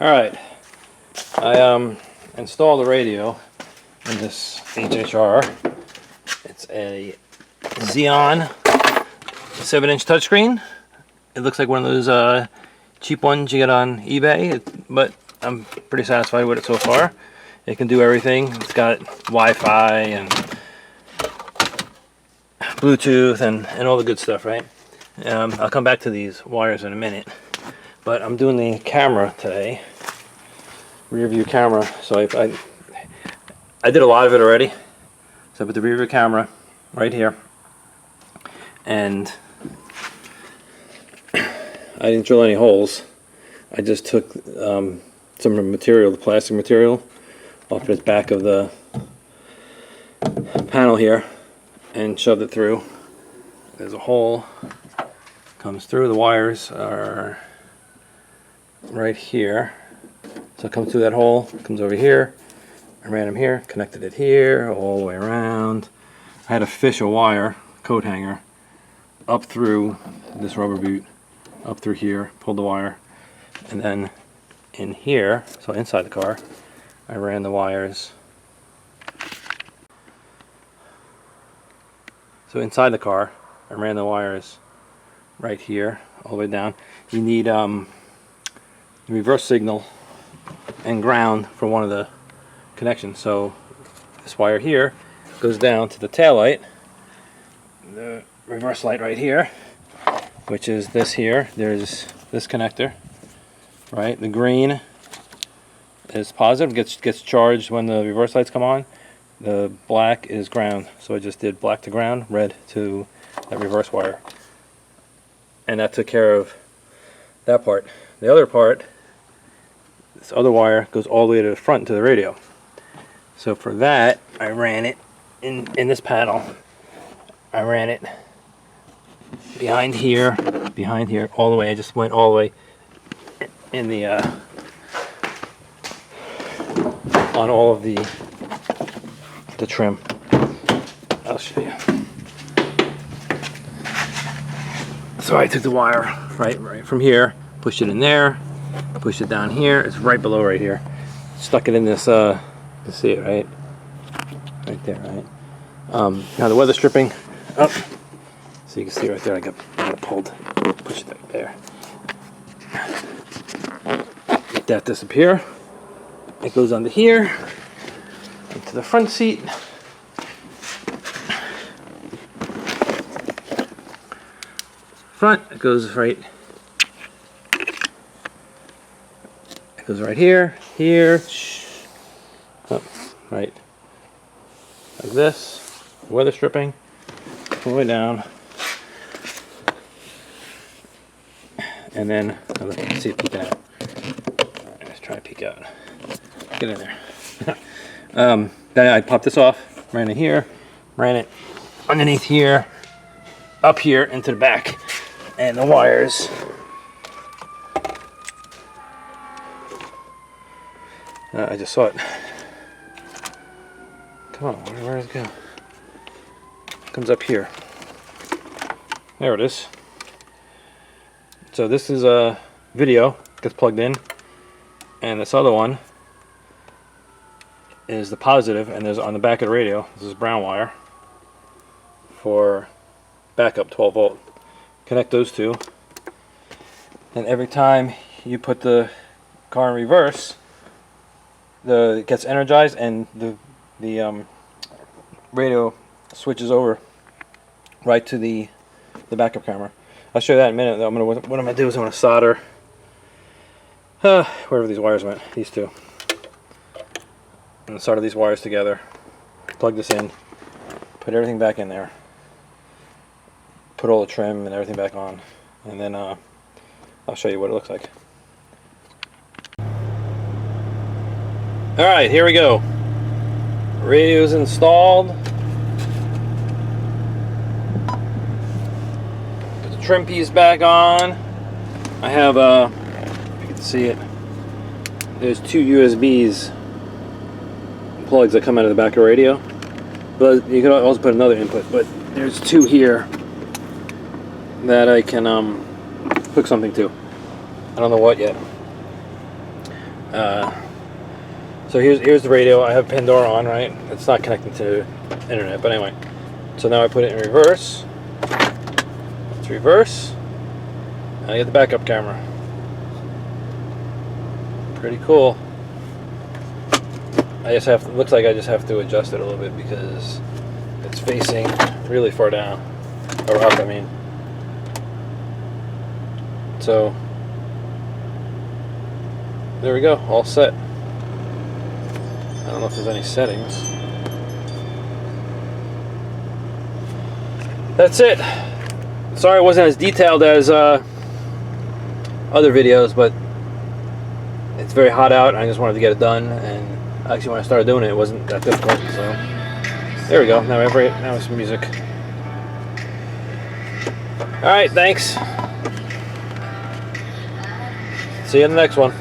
Alright, I installed the radio in this HHR. It's a Xeon 7-inch touchscreen. It looks like one of those cheap ones you get on eBay, but I'm pretty satisfied with it so far. It can do everything. It's got Wi-Fi and Bluetooth and all the good stuff, right? I'll come back to these wires in a minute. But I'm doing the camera today, rear view camera. So I did a lot of it already. So I put the rear view camera right here, and I didn't drill any holes. I just took some material, the plastic material, off the back of the panel here, and shoved it through. There's a hole, comes through. The wires are right here, so it comes through that hole, comes over here. I ran them here, connected it here, all the way around. I had to fish a wire, coat hanger, up through this rubber boot, up through here, pulled the wire, and then in here, so inside the car, I ran the wires. So inside the car, I ran the wires right here, all the way down. You need reverse signal and ground for one of the connections. So this wire here goes down to the tail light, the reverse light right here, which is this here. There's this connector, right? The green is positive, gets charged when the reverse lights come on. The black is ground, so I just did black to ground, red to that reverse wire, and that took care of that part. The other part, this other wire goes all the way to the front to the radio. So for that, I ran it in this panel. I ran it behind here, all the way. I just went all the way in the on all of the trim. I'll show you. So I took the wire right from here, pushed it in there, pushed it down here. It's right below right here. Stuck it in this. You can see it right there, right? Now the weather stripping up, so you can see right there. I got it pulled, push it right there. Let that disappear. It goes under here, into the front seat. Front, it goes right. It goes right here, up, right, like this. Weather stripping, all the way down, and then let's see it peeking out. Let's try to peek out. Get in there. Then I popped this off, ran it here, ran it underneath here, up here into the back, and the wires. I just saw it. Come on, where does it go? It comes up here. There it is. So this is a video, gets plugged in, and this other one is the positive, and there's on the back of the radio, this is brown wire for backup 12 volt. Connect those two, and every time you put the car in reverse, it gets energized, and the radio switches over right to the backup camera. I'll show you that in a minute. Though what I'm gonna do is I'm gonna solder wherever these wires went, these two. I'm gonna solder these wires together, plug this in, put everything back in there, put all the trim and everything back on, and then I'll show you what it looks like. Alright, here we go. Radio's installed. Put the trim piece back on. I have, if you can see it, there's two USBs plugs that come out of the back of the radio. But you can also put another input, but there's two here that I can hook something to. I don't know what yet. So here's the radio. I have Pandora on, right? It's not connecting to internet, but anyway. So now I put it in reverse. It's reverse. And I get the backup camera. Pretty cool. I just have to, looks like I just have to adjust it a little bit because it's facing really far down, or up, I mean. So there we go, all set. I don't know if there's any settings. That's it. Sorry it wasn't as detailed as other videos, but it's very hot out and I just wanted to get it done, and actually when I started doing it, it wasn't that difficult. So there we go. Now it's some music. Alright, thanks. See you in the next one.